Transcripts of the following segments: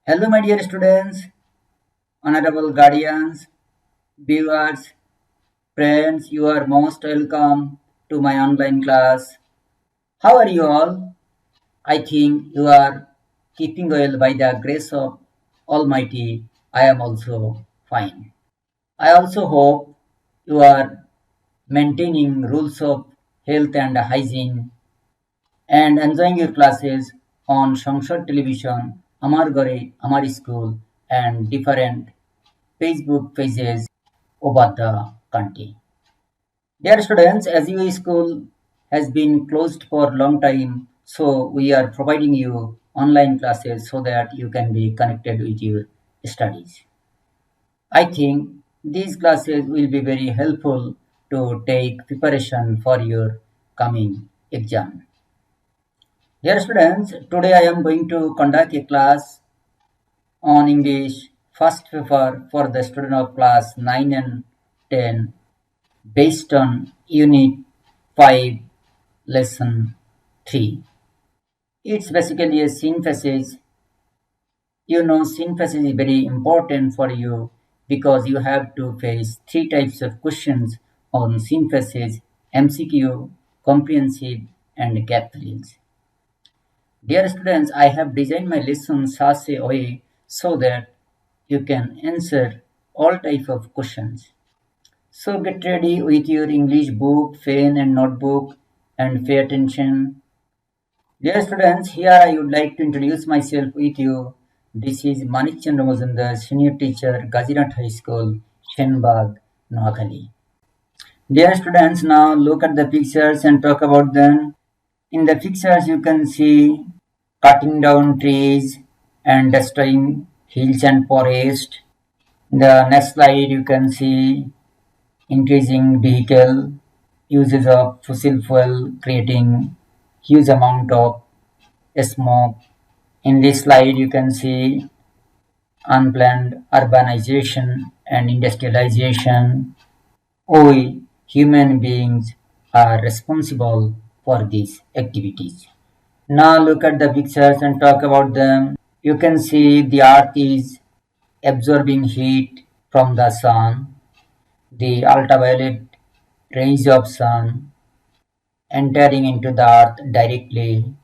Hello, my dear students, honorable guardians, viewers, friends, you are most welcome to my online class. How are you all? I think you are keeping well by the grace of Almighty. I am also fine. I also hope you are maintaining rules of health and hygiene and enjoying your classes on Sangsad television, Amar Gare, Amar School, and different Facebook pages over the country. Dear students, as your school has been closed for a long time, so we are providing you online classes so that you can be connected with your studies. I think these classes will be very helpful to take preparation for your coming exam. Dear students, today I am going to conduct a class on English first paper for the student of class 9 and 10 based on Unit-5 Lesson 3. It's basically a synthesis. You know, synthesis is very important for you because you have to face three types of questions on synthesis: MCQ, comprehensive, and gap fillings. Dear students, I have designed my lesson such a way so that you can answer all type of questions. So get ready with your English book, pen and notebook and pay attention. Dear students, here I would like to introduce myself with you. This is Manik Chandra Mazumdar, Senior Teacher, Gazirhat High School, Shenbag, Noakhali. Dear students, now look at the pictures and talk about them. In the pictures you can see cutting down trees and destroying hills and forest. In the next slide you can see increasing vehicle uses of fossil fuel creating huge amount of smoke. In this slide you can see unplanned urbanization and industrialization. We human beings are responsible for these activities. Now look at the pictures and talk about them. You can see the earth is absorbing heat from the sun. The ultraviolet rays of sun entering into the earth directly.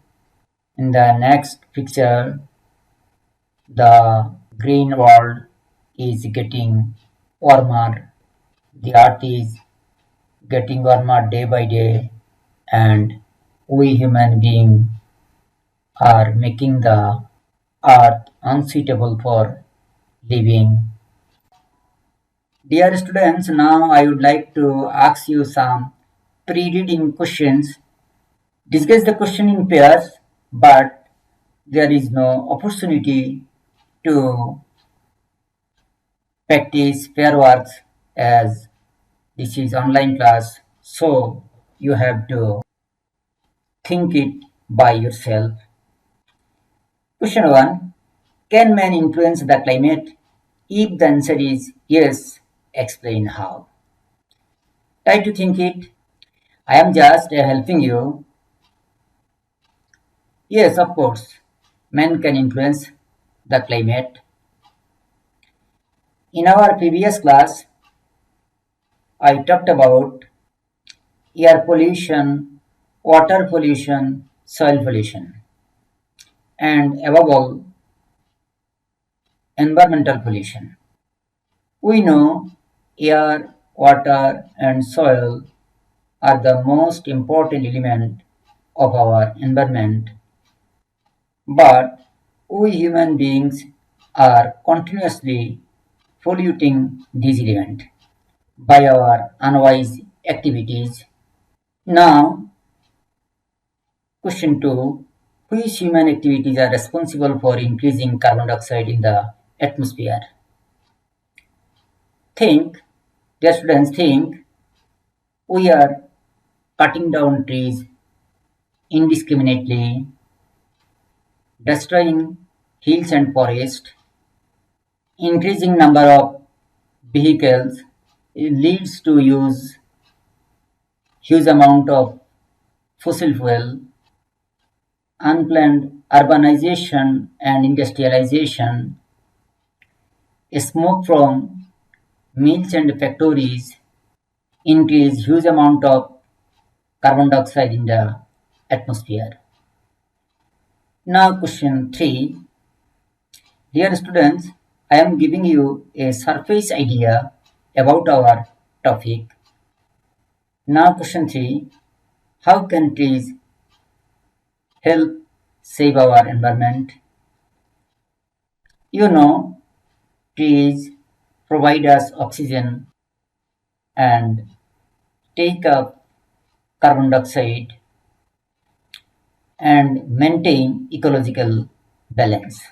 In the next picture, the green world is getting warmer. The earth is getting warmer day by day, and we human beings are making the earth unsuitable for living. Dear students, now I would like to ask you some pre-reading questions. Discuss the question in pairs, but there is no opportunity to practice pair works as this is online class, so you have to think it by yourself. Question 1. Can man influence the climate? If the answer is yes, explain how. Try to think it. I am just helping you. Yes, of course, man can influence the climate. In our previous class, I talked about air pollution, water pollution, soil pollution, and above all, environmental pollution. We know air, water, and soil are the most important element of our environment, but we human beings are continuously polluting these elements by our unwise activities. Now, question 2. Which human activities are responsible for increasing carbon dioxide in the atmosphere? Think, dear students, think we are cutting down trees indiscriminately, destroying hills and forests, increasing number of vehicles. It leads to use huge amount of fossil fuel, unplanned urbanization and industrialization, smoke from mills and factories increase huge amount of carbon dioxide in the atmosphere. Now question 3. Dear students, I am giving you a surface idea about our topic. Now question 3. How can trees help save our environment? You know, trees provide us oxygen and take up carbon dioxide and maintain ecological balance.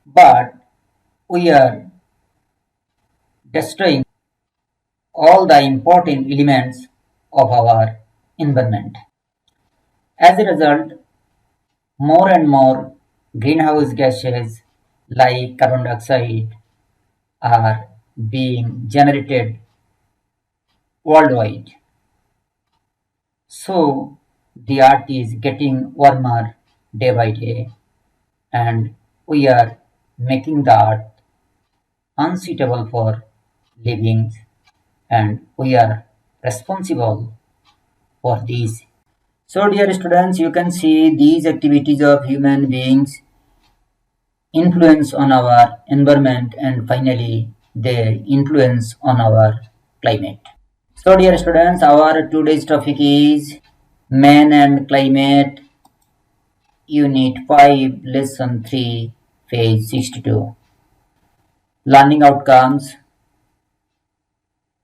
But we are destroying all the important elements of our environment. As a result, more and more greenhouse gases like carbon dioxide are being generated worldwide. So the earth is getting warmer day by day, and we are making the earth unsuitable for living, and we are responsible for these. So dear students, you can see these activities of human beings influence on our environment, and finally their influence on our climate. So dear students, our today's topic is Man and Climate, Unit-5, Lesson 3, page 62. Learning outcomes.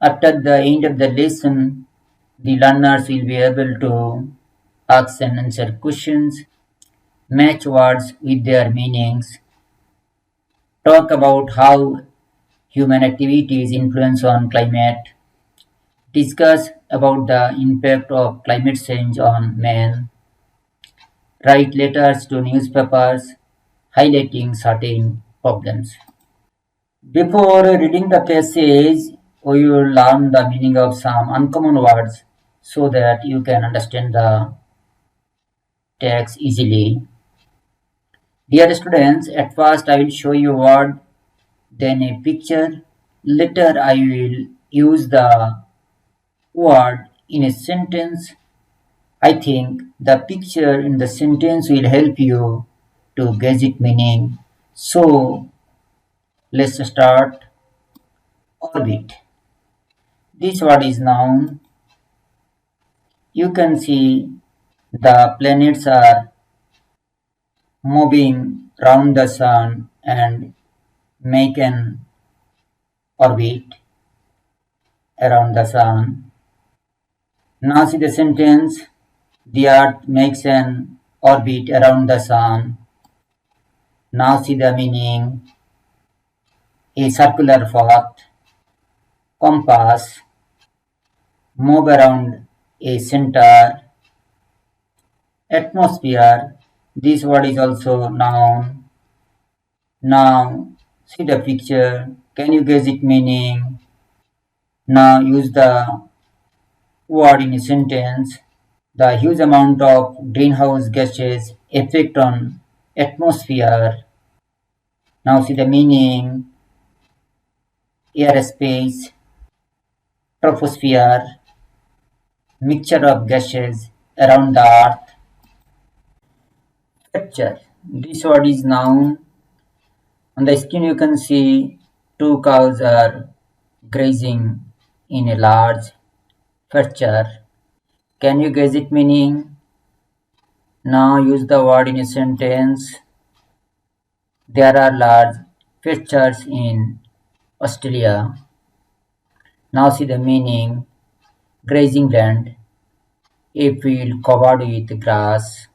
After the end of the lesson, the learners will be able to ask and answer questions, match words with their meanings, talk about how human activities influence on climate, discuss about the impact of climate change on man, write letters to newspapers highlighting certain problems. Before reading the passage, we will learn the meaning of some uncommon words so that you can understand the text easily. Dear students, at first I will show you a word, then a picture. Later I will use the word in a sentence. I think the picture in the sentence will help you to gauge its meaning. So let's start. Orbit. This word is noun. You can see the planets are moving round the sun and make an orbit around the sun. Now see the sentence. The earth makes an orbit around the sun. Now see the meaning. A circular path, compass, move around a center, atmosphere. This word is also noun. Now see the picture. Can you guess its meaning? Now use the word in a sentence. The huge amount of greenhouse gases effect on atmosphere. Now see the meaning. Airspace, troposphere, mixture of gases around the earth. Picture. This word is noun. On the screen you can see two cows are grazing in a large pasture. Can you guess its meaning? Now use the word in a sentence. There are large pastures in Australia. Now see the meaning. Grazing land, a field covered with grass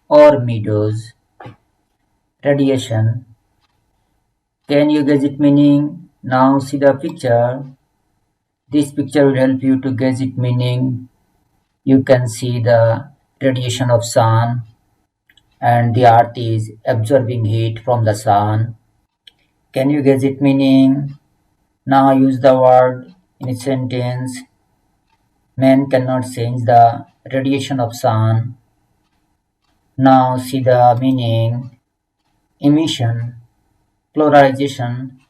or meadows. Radiation. Can you guess its meaning? Now see the picture. This picture will help you to guess its meaning. You can see the radiation of sun, and the earth is absorbing heat from the sun. Can you guess its meaning? Now use the word in a sentence. Man cannot change the radiation of sun. Now see the meaning: emission, polarization,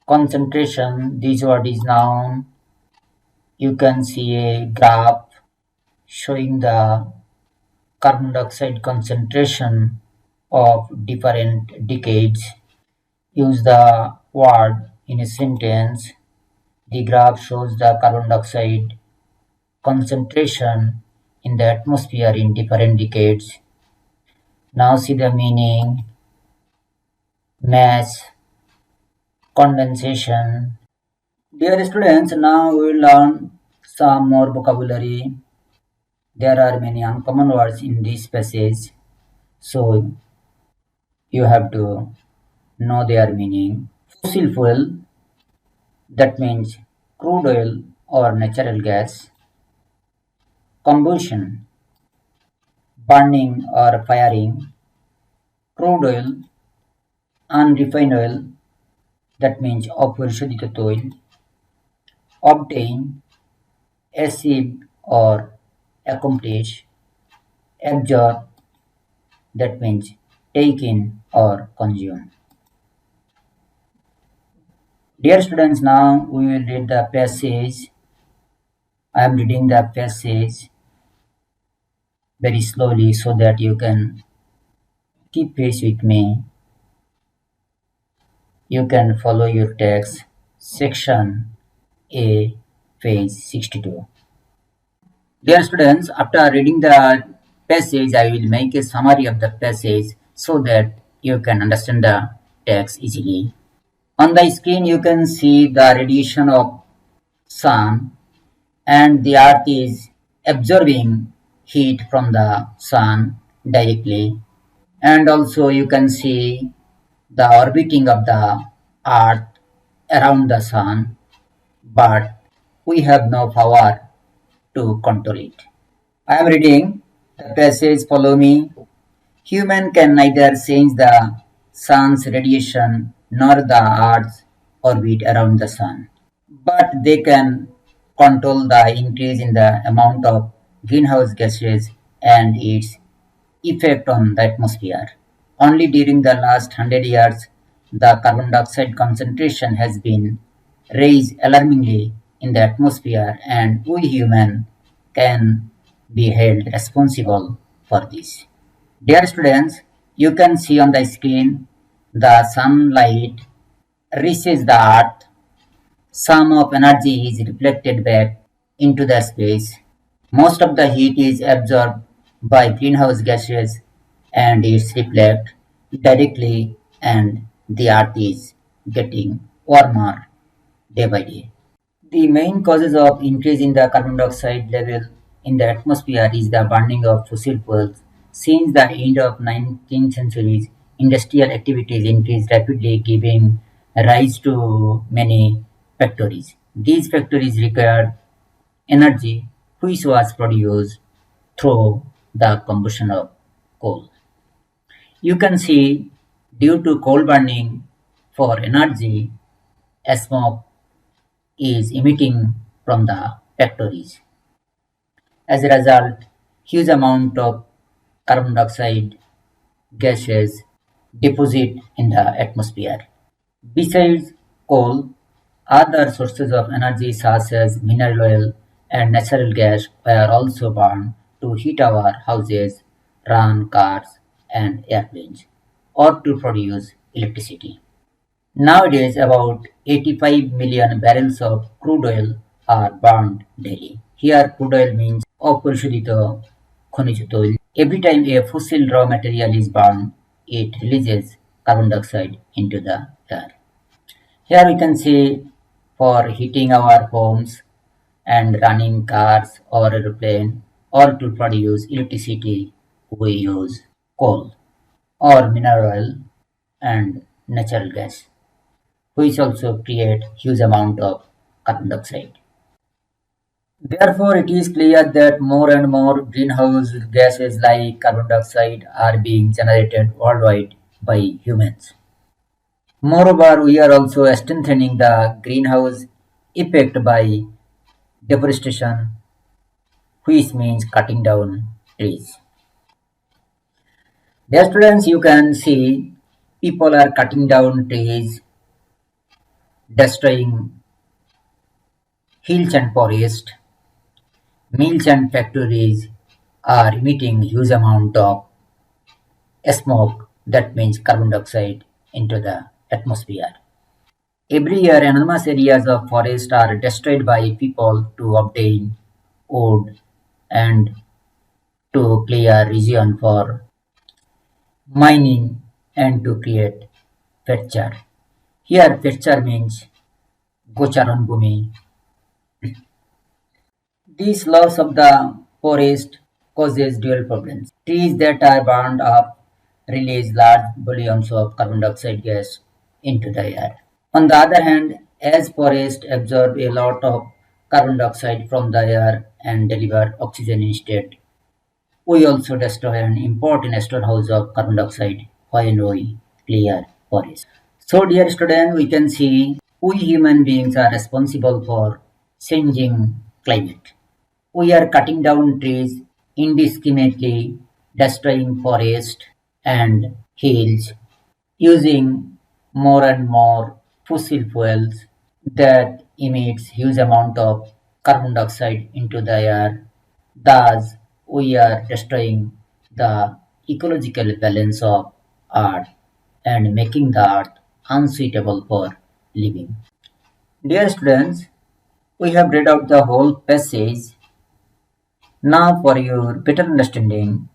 concentration. This word is noun. You can see a graph showing the carbon dioxide concentration of different decades. Use the word in a sentence. The graph shows the carbon dioxide concentration in the atmosphere in different decades. Now see the meaning: mass, condensation. Dear students, now we will learn some more vocabulary. There are many uncommon words in this passage, so you have to know their meaning. Fossil fuel, that means crude oil or natural gas. Combustion, burning or firing. Crude oil, unrefined oil, that means অপরিশোধিত তৈল. Obtain, achieve or accomplish. Absorb, that means take in or consume. Dear students, now we will read the passage. I am reading the passage very slowly so that you can keep pace with me. You can follow your text. Section A, page 62. Dear students, after reading the passage, I will make a summary of the passage so that you can understand the text easily. On the screen, you can see the radiation of sun, and the earth is absorbing heat from the sun directly. And also you can see the orbiting of the earth around the sun, but we have no power to control it. I am reading the passage, follow me. Human can neither change the sun's radiation nor the earth's orbit around the sun, but they can control the increase in the amount of greenhouse gases and its effect on the atmosphere. Only during the last 100 years, the carbon dioxide concentration has been raised alarmingly in the atmosphere, and we humans can be held responsible for this. Dear students, you can see on the screen the sunlight reaches the earth. Some of energy is reflected back into the space. Most of the heat is absorbed by greenhouse gases and is reflected directly, and the earth is getting warmer day by day. The main causes of increase in the carbon dioxide level in the atmosphere is the burning of fossil fuels. Since the end of 19th century, industrial activities increased rapidly, giving rise to many factories. These factories required energy which was produced through the combustion of coal. You can see, due to coal burning for energy, smoke is emitting from the factories. As a result, huge amount of carbon dioxide gases deposit in the atmosphere. Besides coal, other sources of energy such as mineral oil and natural gas were also burned to heat our houses, run cars and airplanes, or to produce electricity. Nowadays, about 85 million barrels of crude oil are burned daily. Here, crude oil means অপরিশোধিত খনিজ তৈল. Every time a fossil raw material is burned, it releases carbon dioxide into the air. Here we can see, for heating our homes and running cars or aeroplane or to produce electricity, we use coal or mineral oil and natural gas, which also create huge amount of carbon dioxide. Therefore, it is clear that more and more greenhouse gases like carbon dioxide are being generated worldwide by humans. Moreover, we are also strengthening the greenhouse effect by deforestation, which means cutting down trees. Dear students, you can see people are cutting down trees, destroying hills and forests. Mills and factories are emitting huge amount of smoke, that means carbon dioxide, into the atmosphere. Every year, enormous areas of forest are destroyed by people to obtain wood and to clear region for mining and to create furniture. Here, furniture means gocharan bhumi. These loss of the forest causes dual problems. Trees that are burned up release large volumes of carbon dioxide gas into the air. On the other hand, as forests absorb a lot of carbon dioxide from the air and deliver oxygen instead, we also destroy an important storehouse of carbon dioxide when we clear forests. So, dear student, we can see we human beings are responsible for changing climate. We are cutting down trees indiscriminately, destroying forests and hills, using more and more fossil fuels that emits huge amount of carbon dioxide into the air. Thus, we are destroying the ecological balance of Earth and making the Earth unsuitable for living. Dear students, we have read out the whole passage. Now, for your better understanding,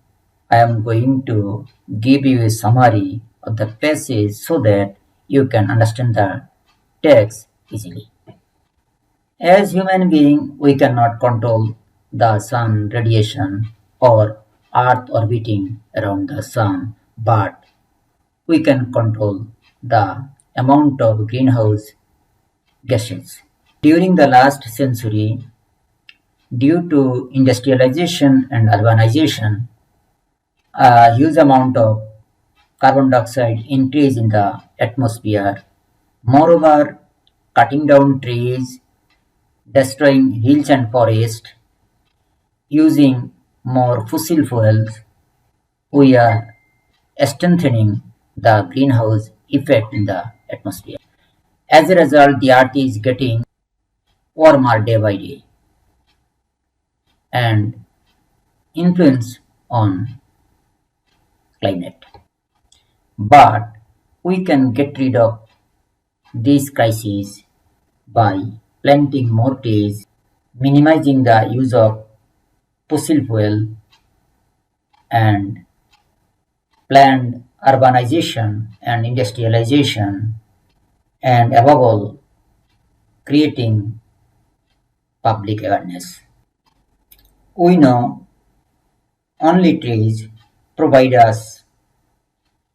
I am going to give you a summary of the passage so that you can understand the text easily. As human beings, we cannot control the sun radiation or earth orbiting around the sun, but we can control the amount of greenhouse gases. During the last century, due to industrialization and urbanization, a huge amount of carbon dioxide increase in the atmosphere. Moreover, cutting down trees, destroying hills and forests, using more fossil fuels, we are strengthening the greenhouse effect in the atmosphere. As a result, the earth is getting warmer day by day and influence on climate. But we can get rid of this crisis by planting more trees, minimizing the use of fossil fuel, and planned urbanization and industrialization, and above all, creating public awareness. We know only trees provide us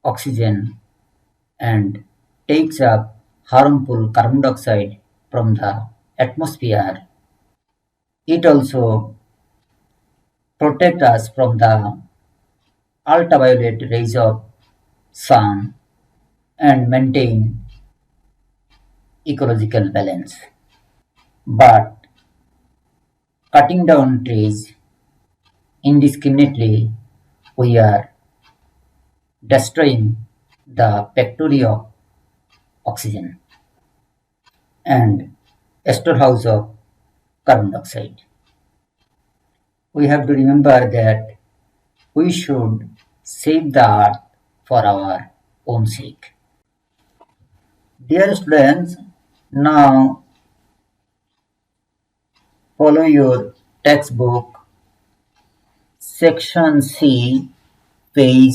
oxygen and takes up harmful carbon dioxide from the atmosphere. It also protects us from the ultraviolet rays of sun and maintain ecological balance. But cutting down trees indiscriminately, we are destroying the factory of oxygen and storehouse of carbon dioxide. We have to remember that we should save the earth for our own sake. Dear students, now follow your textbook section C, page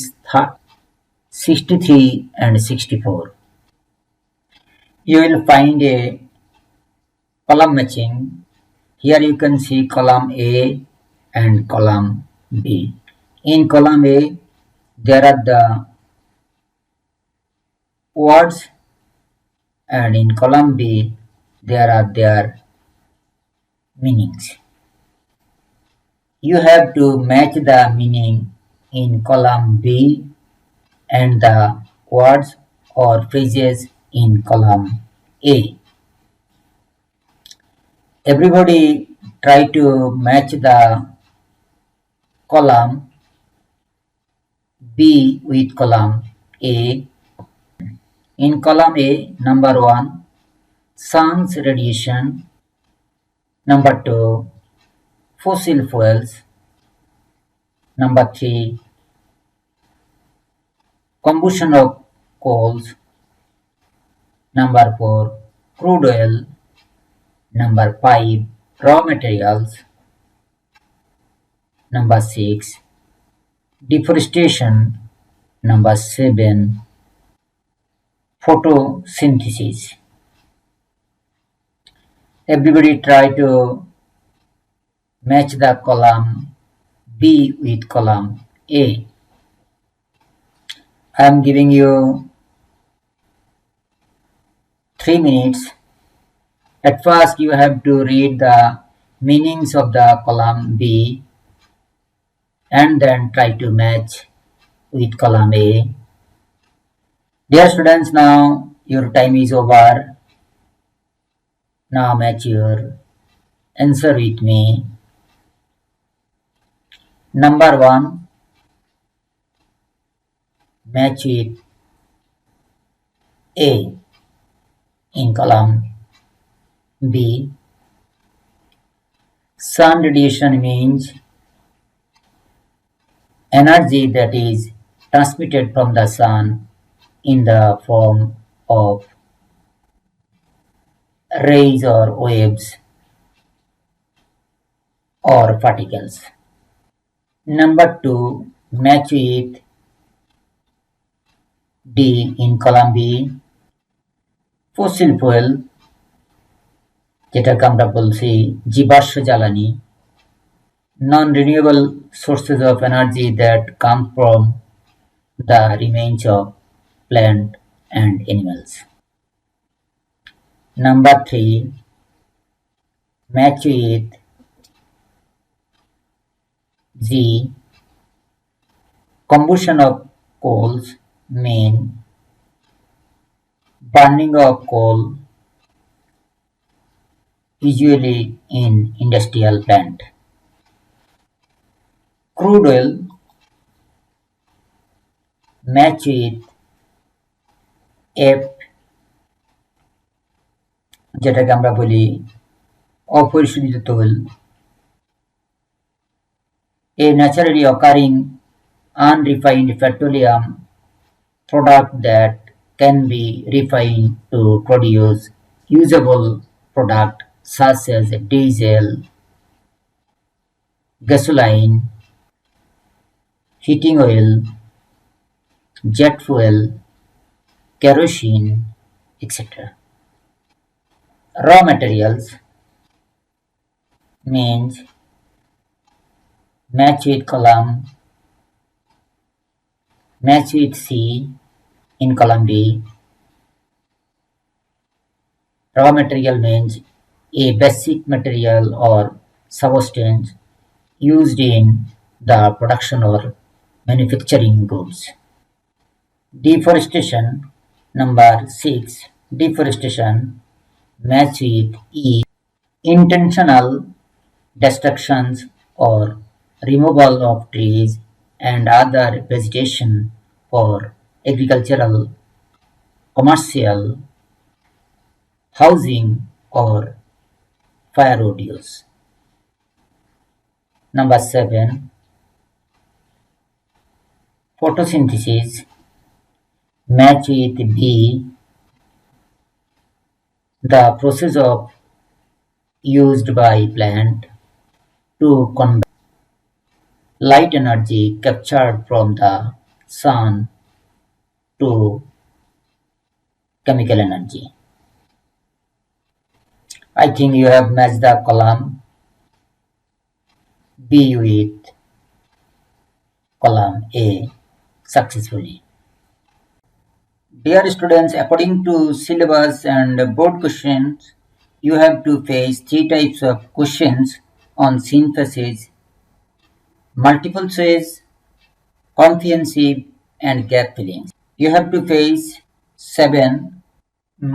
63 and 64. You will find a column matching. Here you can see column A and column B. In column A, there are the words, and in column B, there are their meanings. You have to match the meaning in column B and the words or phrases in column A. Everybody try to match the column B with column A. In column A, number 1, sun's radiation. Number 2, fossil fuels. Number 3, combustion of coals. Number 4, crude oil. Number 5, raw materials. Number 6, deforestation. Number 7, photosynthesis. Everybody try to match the column B with column A. I am giving you 3 minutes. At first you have to read the meanings of the column B and then try to match with column A. Dear students, now your time is over. Now match your answer with me. Number 1, match with A in column B. Sun radiation means energy that is transmitted from the sun in the form of rays or waves or particles. Number 2, match with D in column B. Fossil fuel, যেটাকে আমরা বলছি জীবাশ্ম জ্বালানি, non-renewable sources of energy that come from the remains of plant and animals. Number 3, match with G. Combustion of coals mean burning of coal, usually in industrial plant. Crude oil, match with F, যেটাকে আমরা বলি অপরিশোধিত তৈল, a naturally occurring unrefined petroleum product that can be refined to produce usable product such as diesel, gasoline, heating oil, jet fuel, kerosene, etc. Raw materials means match with column, match with C in column B. Raw material means a basic material or substance used in the production or manufacturing goods. Deforestation, number 6, deforestation, match with E, intentional destructions or removal of trees and other vegetation for agricultural, commercial, housing or firewood use. Number 7, photosynthesis, match with B, the process of used by plant to convert light energy captured from the sun to chemical energy. I think you have matched the column B with column A successfully. Dear students, according to syllabus and board questions, you have to face 3 types of questions on synthesis: multiple choice, comprehensive, and gap filling. You have to face 7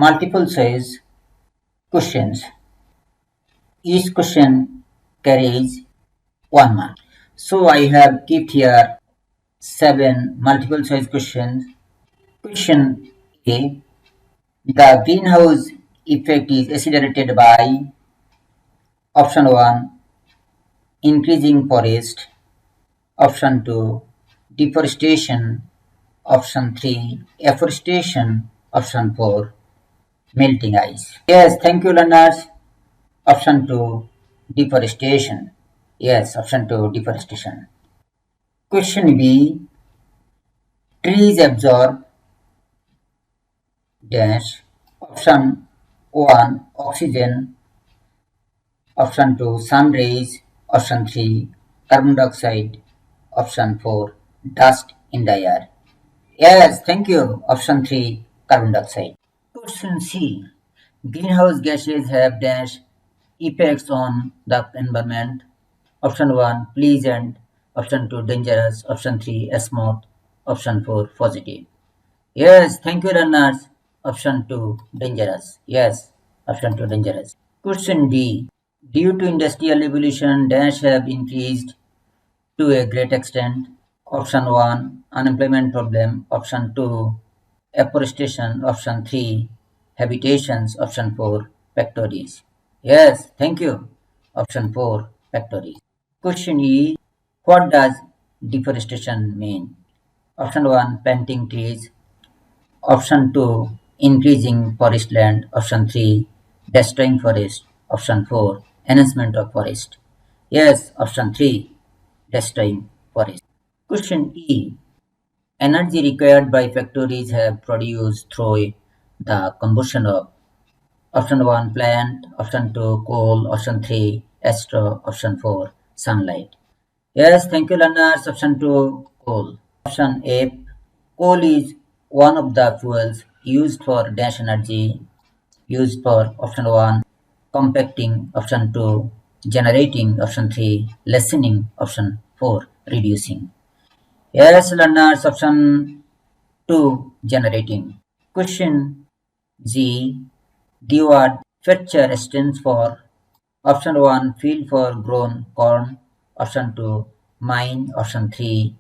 multiple choice questions. Each question carries 1 mark. So I have kept here 7 multiple choice questions. Question A. The greenhouse effect is accelerated by option 1 increasing forest, option 2 deforestation, option 3 afforestation, option 4 melting ice. Yes, thank you learners. Option 2 deforestation. Yes, option 2 deforestation. Question B. Trees absorb dash. Option 1 oxygen, option 2 sun rays, option 3 carbon dioxide, option 4 dust in the air. Yes, thank you. Option 3 carbon dioxide. Question C. Greenhouse gases have dash effects on the environment. Option 1 pleasant, option 2 dangerous, option 3 smooth, option 4 positive. Yes, thank you learners. Option 2 dangerous. Yes, option 2 dangerous. Question D. Due to industrial evolution, dash have increased to a great extent. Option 1 unemployment problem, option 2 afforestation, option 3 habitations, option 4 factories. Yes, thank you. Option 4 factories. Question E. What does deforestation mean? Option 1 planting trees, option 2 increasing forest land, option 3 destroying forest, option 4 enhancement of forest. Yes, option 3 destroying forest. Question E. Energy required by factories have produced through the combustion of option 1 plant, option 2 coal, option 3 straw, option 4 sunlight. Yes, thank you learners. Option 2 coal. Option A. Coal is one of the fuels used for dash energy, used for option 1 compacting, option 2 generating, option 3 lessening, option 4 reducing. Yes, learners, option 2 generating. Question G. The word fetcher stands for option 1 field for grown corn, option 2 mine, option 3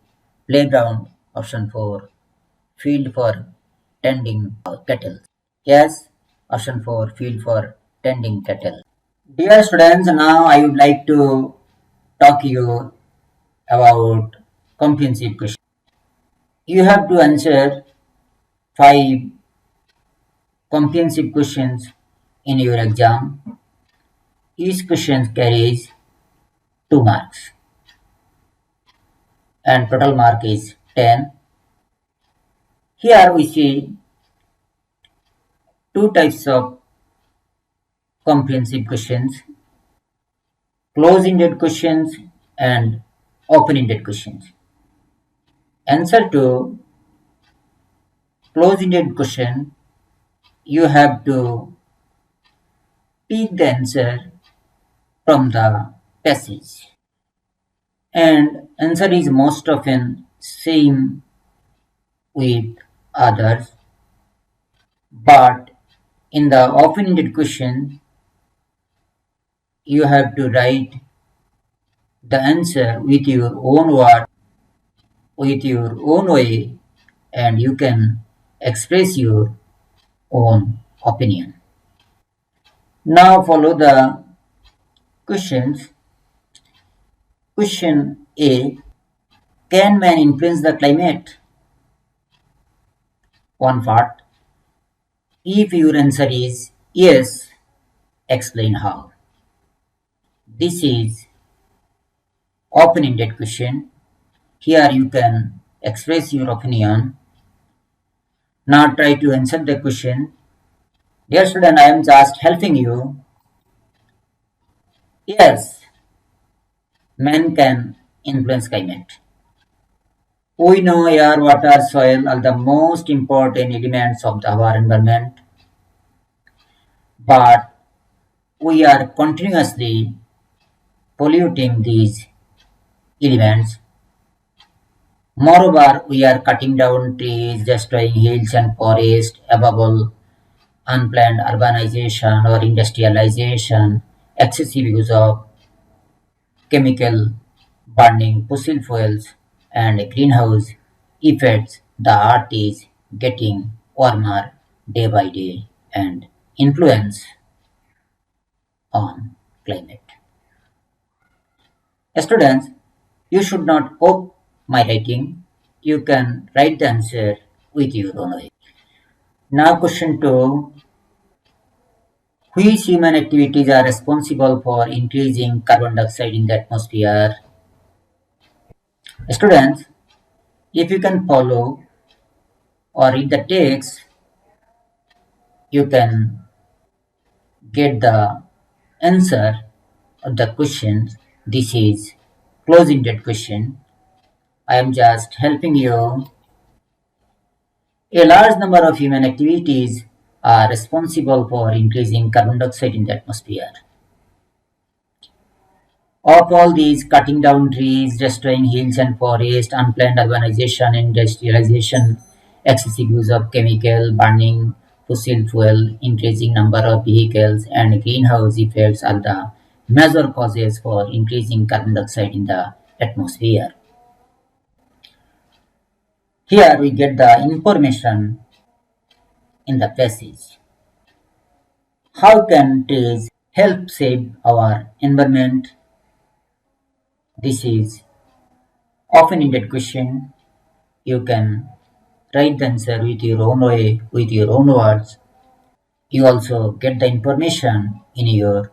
playground, option 4 field for tending cattle. Yes, option 4 field for tending cattle. Dear students, now I would like to talk you about comprehensive questions. You have to answer 5 comprehensive questions in your exam. Each question carries 2 marks and total mark is 10. Here we see 2 types of comprehensive questions, close-ended questions and open-ended questions. Answer to close-ended question, you have to pick the answer from the passage. And answer is most often same with others, but in the open-ended question, you have to write the answer with your own word, with your own way, and you can express your own opinion. Now follow the questions. Question A. Can man influence the climate? One part. If your answer is yes, explain how. This is open-ended question. Here you can express your opinion. Now try to answer the question. Dear student, I am just helping you. Yes, man can influence climate. We know air, water, soil are the most important elements of our environment, but we are continuously polluting these elements. Moreover, we are cutting down trees, destroying hills and forests, above all, unplanned urbanization or industrialization, excessive use of chemical burning, fossil fuels, and greenhouse effects, the earth is getting warmer day by day and influence on climate. Students, you should not copy my writing. You can write the answer with your own way. Now question 2. Which human activities are responsible for increasing carbon dioxide in the atmosphere? Students, if you can follow or read the text, you can get the answer of the questions. This is close-ended question. I am just helping you. A large number of human activities are responsible for increasing carbon dioxide in the atmosphere. Of all these, cutting down trees, destroying hills and forests, unplanned urbanization, industrialization, excessive use of chemical, burning fossil fuel, increasing number of vehicles, and greenhouse effects are the major causes for increasing carbon dioxide in the atmosphere. Here we get the information in the passage. How can trees help save our environment? This is often needed question. You can write the answer with your own way, with your own words. You also get the information in your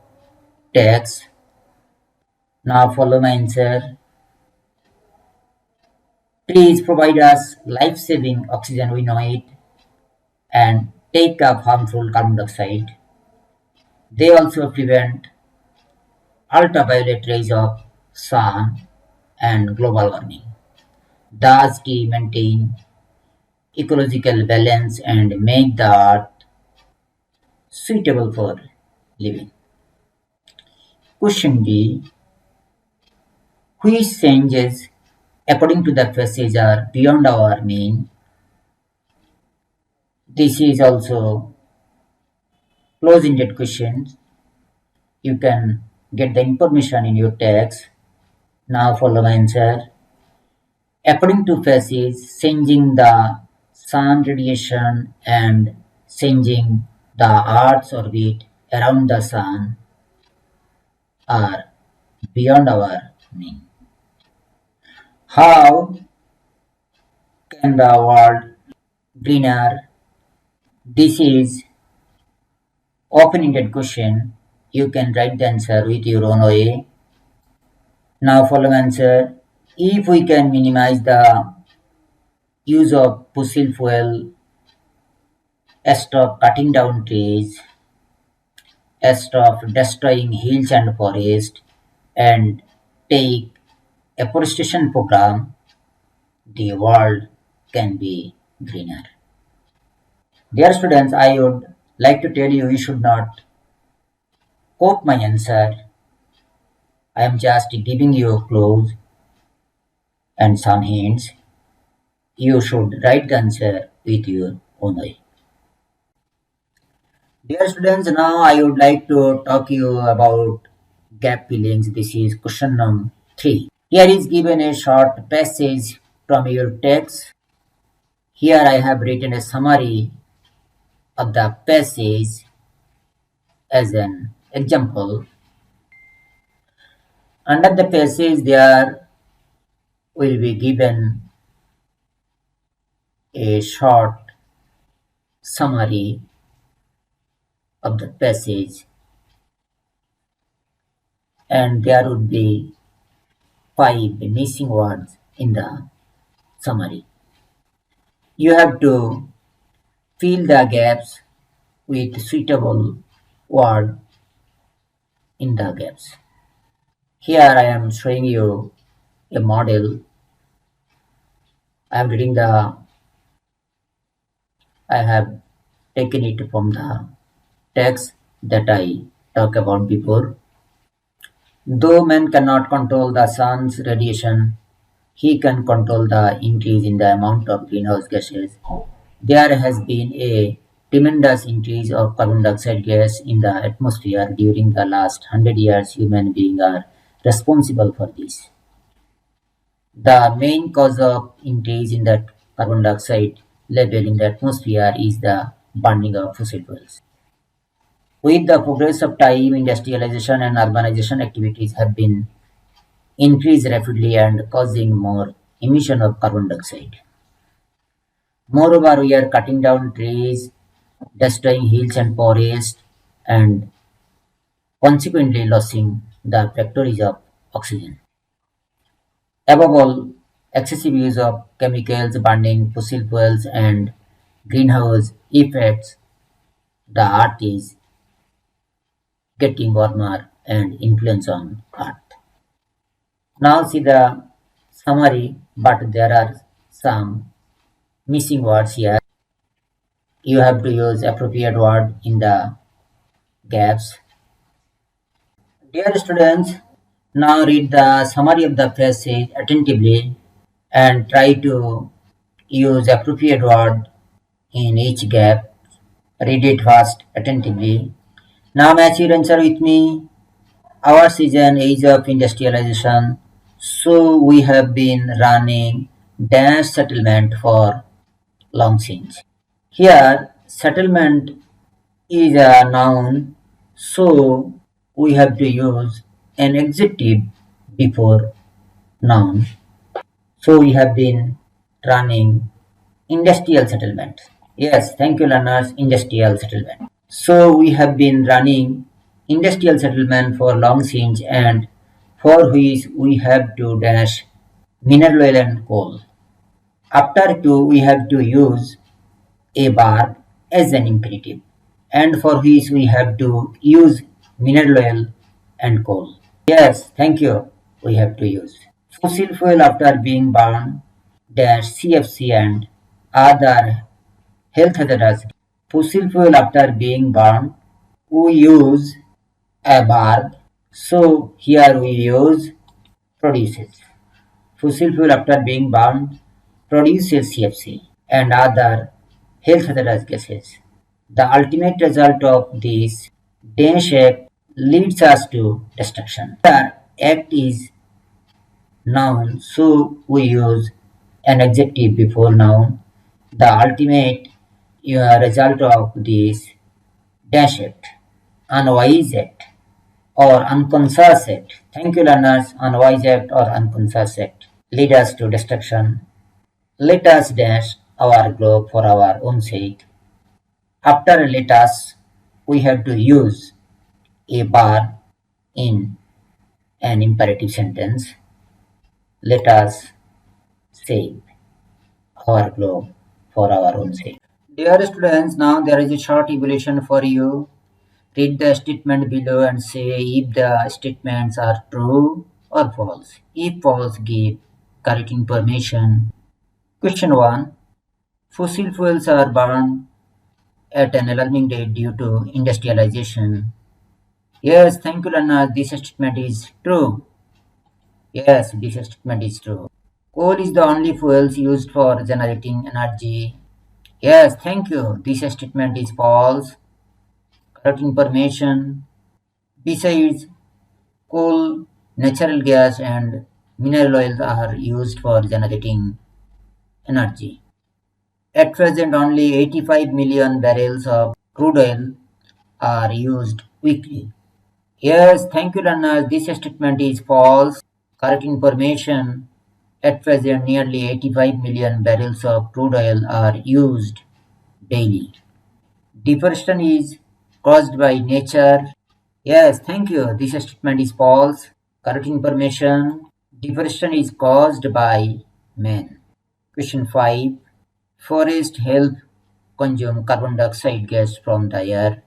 text. Now follow my answer. Trees provide us life-saving oxygen, we know it, and take up harmful carbon dioxide. They also prevent ultraviolet rays of sun and global warming. Thus, they maintain ecological balance and make the earth suitable for living. Question B. Which changes according to the passage are beyond our mean? This is also close-ended questions. You can get the information in your text. Now follow the answer. According to passage, changing the sun radiation and changing the Earth's orbit around the sun are beyond our mean. How can the world greener? This is open-ended question. You can write the answer with your own way. Now follow answer. If we can minimize the use of fossil fuel, stop cutting down trees, stop destroying hills and forests, and take afforestation program, the world can be greener. Dear students, I would like to tell you, you should not quote my answer. I am just giving you clues and some hints. You should write the answer with your own way. Dear students, now I would like to talk you about gap fillings. This is question number 3. Here is given a short passage from your text. Here I have written a summary of the passage as an example. Under the passage there will be given a short summary of the passage, and there would be 5 missing words in the summary. You have to fill the gaps with suitable word in the gaps. Here I am showing you a model. I am reading the I have taken it from the text that I talked about before. Though man cannot control the sun's radiation, he can control the increase in the amount of greenhouse gases. There has been a tremendous increase of carbon dioxide gas in the atmosphere during the last 100 years. Human beings are responsible for this. The main cause of increase in the carbon dioxide level in the atmosphere is the burning of fossil fuels. With the progress of time, industrialization and urbanization activities have been increased rapidly and causing more emission of carbon dioxide. Moreover, we are cutting down trees, destroying hills and forests, and consequently losing the factories of oxygen. Above all, excessive use of chemicals, burning fossil fuels, and greenhouse effects, the earth is getting warmer and influence on earth. Now see the summary, but there are some missing words here. You have to use appropriate word in the gaps. Dear students, now read the summary of the passage attentively and try to use appropriate word in each gap. Read it fast attentively. Now match your answer with me. Ours is an age of industrialization, so we have been running dash settlement for long since. Here, settlement is a noun, so we have to use an adjective before noun. So we have been running industrial settlement. Yes, thank you learners, industrial settlement. So we have been running industrial settlement for long since and for which we have to dash mineral oil and coal. After to we have to use a verb as an imperative and for which we have to use mineral oil and coal. Yes, thank you. We have to use fossil fuel after being burned dash CFC and other health hazards. Fossil fuel after being burned we use a verb, so here we use produces. Fossil fuel after being burned produces CFC and other health hazardous gases. The ultimate result of this dense act leads us to destruction. The act is noun, so we use an adjective before noun. The ultimate result of this dash act, unwise act, or unconscious act. Thank you learners, unwise act or unconscious act lead us to destruction. Let us dash our globe for our own sake. After let us, we have to use a bar in an imperative sentence. Let us save our globe for our own sake. Dear students, now there is a short evaluation for you. Read the statement below and say if the statements are true or false. If false, give correct information. Question 1. Fossil fuels are burned at an alarming rate due to industrialization. Yes, thank you, Lana. This statement is true. Yes, this statement is true. Coal is the only fuels used for generating energy. Yes, thank you. This statement is false. Correct information. Besides, coal, natural gas, and mineral oils are used for generating energy. At present, only 85 million barrels of crude oil are used weekly. Yes, thank you, learners. This statement is false. Correct information. At present, nearly 85 million barrels of crude oil are used daily. Deforestation is caused by nature. Yes, thank you. This statement is false. Correct information. Deforestation is caused by man. Question 5. Forests help consume carbon dioxide gas from the air.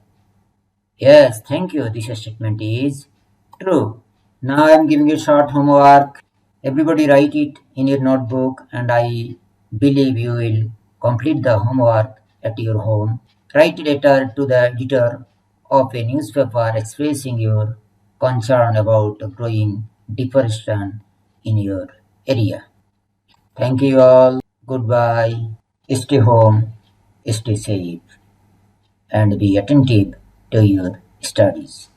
Yes, thank you. This statement is true. Now I am giving you short homework. Everybody write it in your notebook and I believe you will complete the homework at your home. Write a letter to the editor of a newspaper expressing your concern about growing deforestation in your area. Thank you all. Goodbye. Stay home, stay safe, and be attentive to your studies.